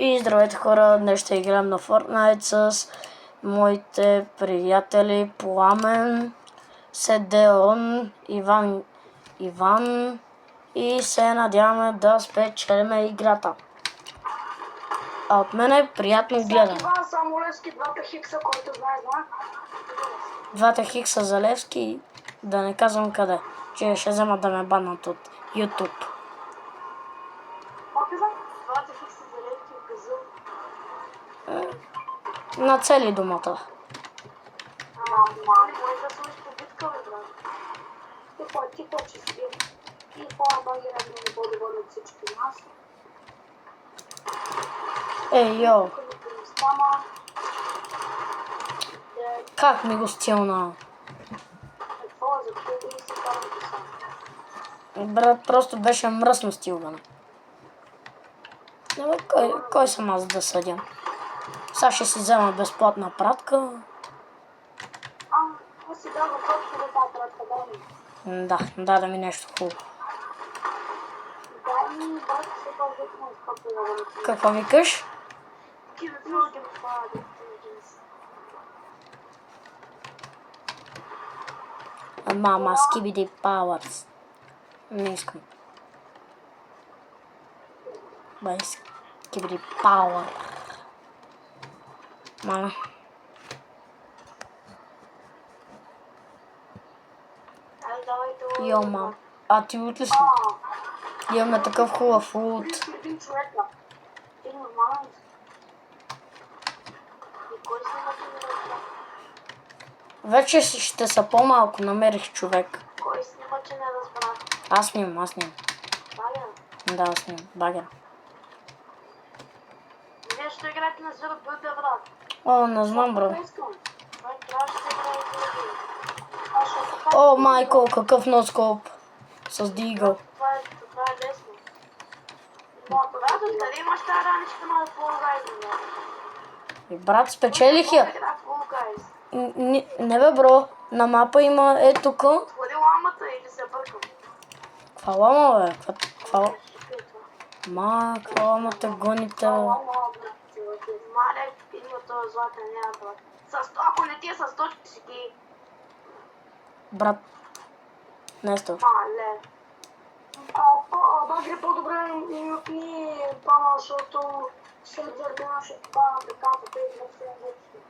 И здравейте хора, днес ще играем на Fortnite с моите приятели Пламен, Седеон, Иван и се надяваме да спечелиме играта. А от мен е приятно гледане. Иван Самолевски, двата хикса, който знае. Двата хикса за Левски, да не казвам къде, че ще вземат да ме банат от YouTube. Двата хикса за Левски в газъл. На цели думата. Не може да слушаш по битка, бе, брат. Ти по-че си. И по-багера да не по-добър от всички нас. Ей, йо. Как ми го стилна? Брат, просто беше мръсно стилване. Кой съм аз да съдя? Сега ще си взема безплатна пратка. Аз си дава точно за тази пратка, Да ми нещо хубаво. Дай ми, брат, се по-витно от капила. Какво викаш? Мама, скибиди пауърс. Не искам. Бай, скибиди пауър. Мама. Йо, мам. А ти лут ли си? Имаме такъв хубав лут. Вече ще са по-малко, намерих човек. Кой снима, че не разбрах? Аз снимам. Багер? Да, аз снимам. Багер. Вие ще играете на Zero Build, брат. О, не знам, бро. Трябваше да играете на О, Майкъл, какъв носкоп. С дигъл. Това е лесно. Брат, откъде имаш тази раничка на Fall Guys, брат? Брат, спечелих я. Не бе, бро. На мапа има тук. Отвори ламата или се бъркам? Каква лама, бе? Каква лама те гоните, бе? Мале, има този златен няма, брат. Ако не ти е с точки си ти. Брат. Нещо. Мале. Багри по-добре ни пана, защото след зърдена ще пана така, така и да се вече.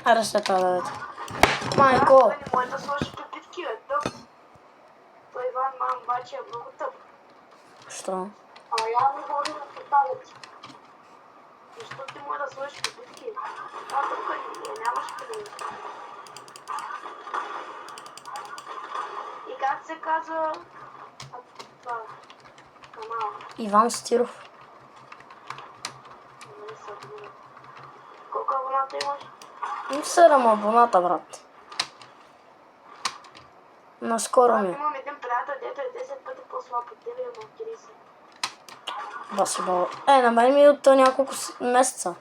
Аре се това, бе. Майко. Не може да сложи пепитки, бе, тъп. Той Иван мам бачи е много тъп. Що? Я не ходи на петалец. Защо ти може да сложиш пепитки? Тук нямаш къде. И как се казва това канал? Иван Стиров. Колко абоната имаш? 7 абоната, брат. Наскоро ми. Имам един приятел, дето е 10 пъти по-слаб от тебе, но 30. Баси баба. На мен ми е от няколко месеца.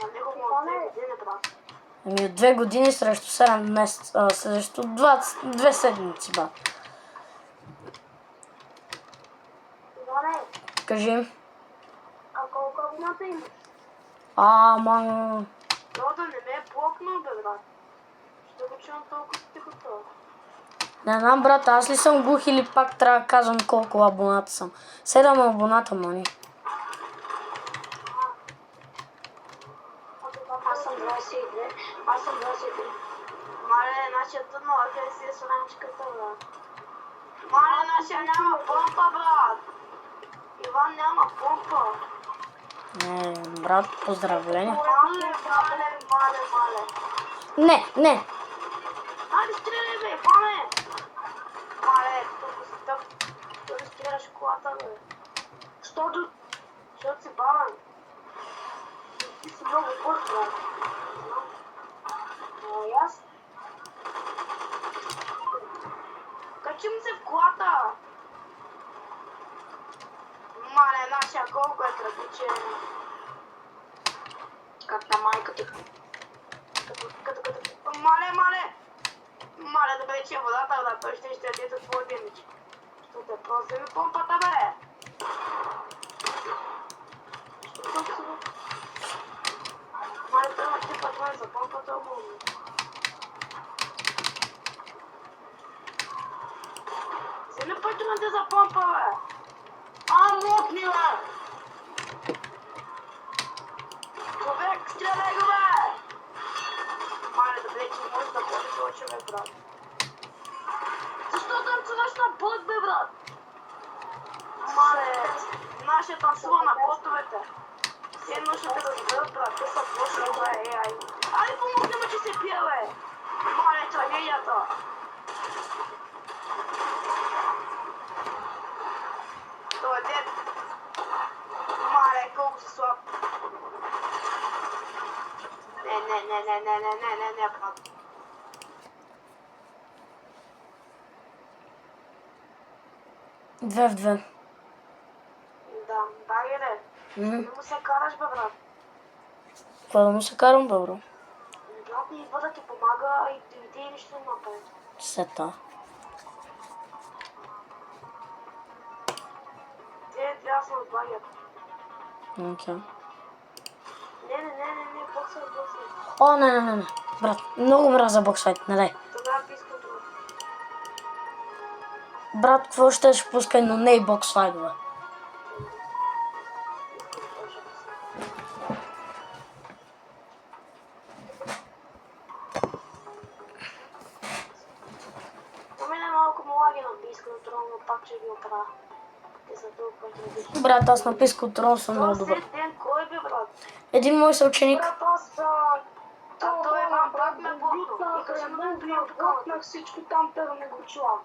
На него му от 2 години, брат. От 2 години срещу 7 месеца. Срещу 2 седмици, брат. Иване, Кажи. а колко абоната имаш? Ама... Да не ме е блокнал, бе, брат. Ще го чувам толкова тихо това. Не знам, брат, аз ли съм глух или пак трябва да казвам колко абоната съм. 7 абоната, мани. Аз съм 22. Мале, нашия тъдно агресия с рамчката, брат. Мале, нашия няма помпа, брат. Иван няма помпа. Брат, поздравления. Мале. Не. Айде, стреляй, бе, Иване. Мале, тук си тъп. Той да стреляш колата, бе. Защото си бавен. Ти си много бърз, брат. И аз. Качим се в колата. Мале, нашия колко е кръпичен. Като на майка ти. Мале, да бъде, че водата, да, той ще даде за твой демидж. Що те просто ми помпата, бе. ботовете. Все едно ще те разберат, брат, те са почнали това е AI. Айде помогне ме, че се пие, бе! Мале, трагедията! Той е дед! Мале, колко си слаб! Не, брат. Две в две. Да, багере. Не му се караш, бе, брат. Какво да му се карам, бе, бро? Брат не идва да ти помага и да види нищо не направи. Сета. Те трябва да се отбагят. Окей. Не, боксай. О, не. Брат, много мразя боксфайт, не дай. Тогава пис контрол. Брат, какво ще пускай, но не и боксфайт, бе. Помене малко му лаги на бис контрол, но пак ще ги оправя. Те са толкова трагични. Брат, аз на пис контрол съм много добър. Този ден кой бе, брат? Един мой съученик. Брат, аз... той е мам, брат ме блокна. И като ме блокнах всичко там, те да не го чувам.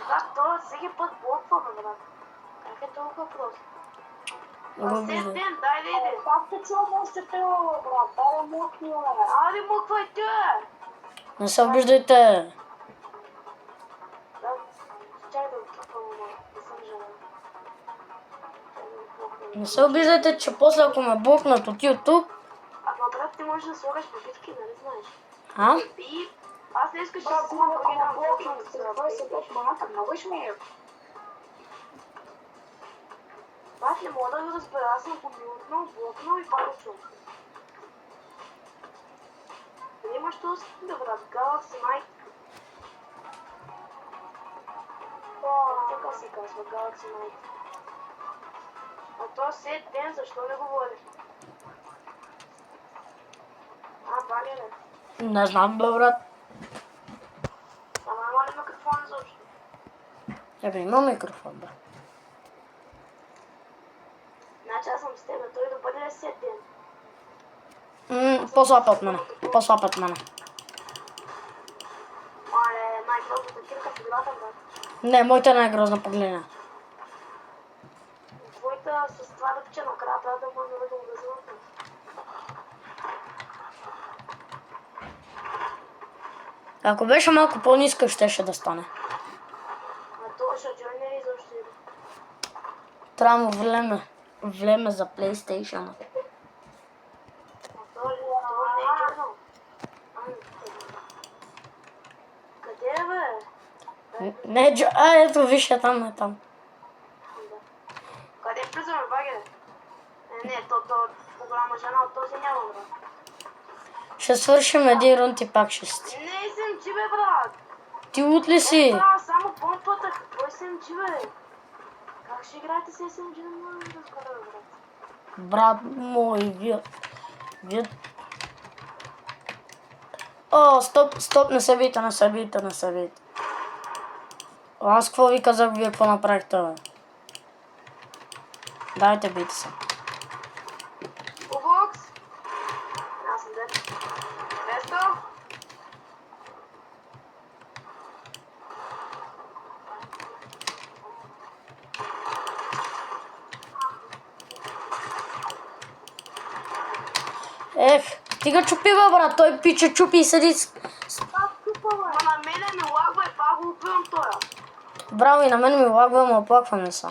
Брат, той всеки път блоква, бе, брат. Как е толкова просто? Аз ден, дай да иде. Как те чувам още това, брат? Дай да мокни, бе. Аре, муквай те! Не се обиждайте. Брат, чай да оттрупвам, не съм жена. Не се обиждайте, че после ако ме блокнат от YouTube. Ама, брат, ти можеш да слагаш бибитки, нали знаеш? А? И аз не искаш да Брат, си ако снимам ме на блокнах блокнат. с 25 маната, много смея. Брат, не мога да го разбера, аз съм го мютнал, блокнал и пак го чувам. Не имаш този да, брат, Galaxy Night. Така се казва, Galaxy Night. А то сет ден, защо не говориш? Балере. Не знам, бе, брат. Ама има ли микрофон изобщо? Ебе, има микрофон, бе. Значи аз съм с тебе, той да бъде ли сет ден? По-слаб от мене. По-слаб от мене. Мале, най-грозната кирка в играта, брат. Не, моята е най-грозна, погледна. Твоята с това дъвче накрая трябва да може да го газвате. Ако беше малко по-ниска, щеше да стане. А то ще джойне ли изобщо иде? Трябва му влеме за PlayStation. А то не е джойнал. Къде е, бе? Не, ето, виж, е там, е там. Къде влизаме, баге? Не, то по-голяма жена от този няма, брат. Ще свършим един рунд и пак ще сти. Не, SMG, бе, брат! Ти лут ли си? Брат, само помпата, какво е SMG, бе? Как ще играете с SMG, не мога да разбера, бе, брат. Брат мой, вие... О, стоп, не се бийте. Аз какво ви казах, вие какво направихте, бе? Дайте, бийте се. Убокс! Аз съм дед. Место! Ех, стига чупи, бе, брат, той пича чупи и седи с... Ма на мене ми лагва и пак го убивам тоя. Браво, и на мен ми лагва, ама оплакваме са.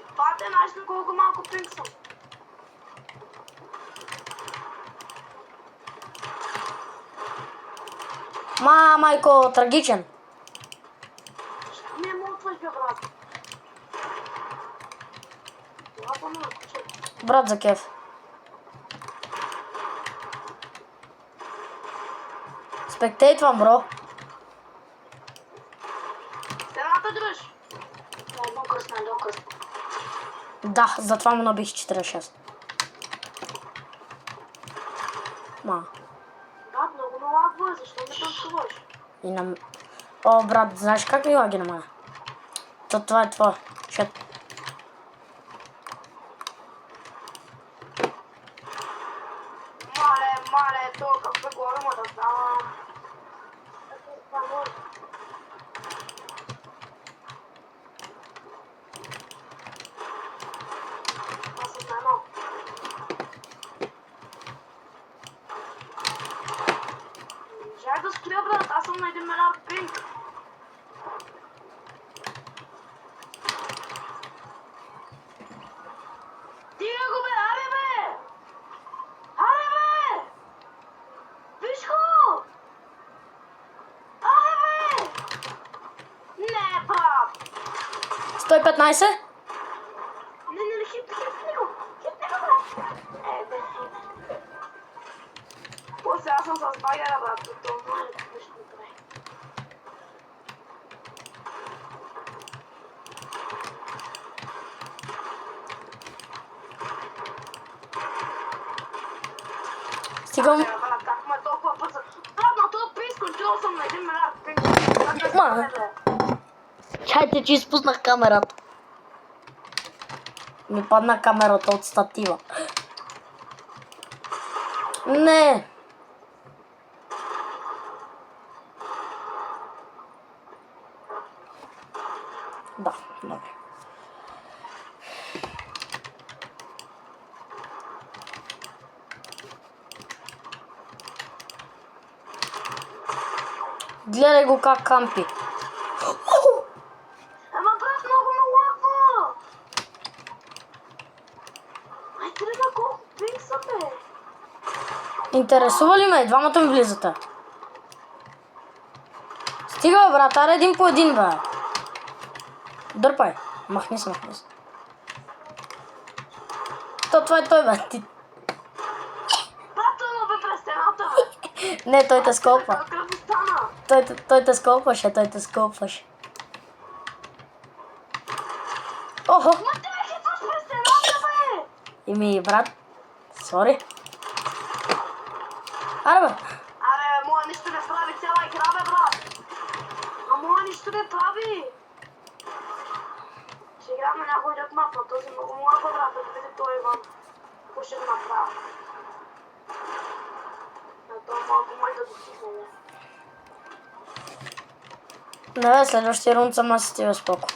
Това те начин колко малко пинг съм. Майко, трагичен. Защо не мутваш, бе, брат? Това по-много куче. Брат за кеф. Спектейтвам, бро. Стената дръж. Едно късно. Да, затова му набих 4-6. Брат, много ме лагва, защо не танцуваш? И на... О, брат, знаеш как ми лаги на мене? Това е твое. Мале, то как горе му да става. Аз съм едно. Жай да скрия, брат, аз съм на 1 милиард пинг. Дига го, бе, аре, бе! Аре, бе! Виж го! Аре, бе! Не, брат! 115? Не, хитни го, брат! Бе, хит. После аз съм с багера, брат, това е нещо добре. Стигам. Брат, как ме толкова път за... Брат, на този пейс контрол съм на 1 милиард пинг. Ма. Чайте, че изпуснах камерата. Ми падна камерата от статива. Не. Да, добре. Гледай го как кампи. Ама, брат, много ме лаква! Ай, трябва колко пинг са, бе! Интересува ли ме? Двамата ми влизате. Стига, бе, брат, аре един по един, бе. Дърпай. Махни се. Това е той, бе. Ти... Брат, той ме бе през стената, бе! Не, той те скопва. Какъв стана? Той те скопваше. Охо! Ма ти ме хитваш през стената, бе! Ими, брат, сори. Аре, бе. Абе, моя нищо не прави цяла игра, бе, брат! А моя нищо не прави! Ще играм на някой дет мапа, този много млад, брат, да види той Иван. Какво ще направи? Това малко май да достигне, не? Не, следващия рунд съм аз и ти, бе, споко.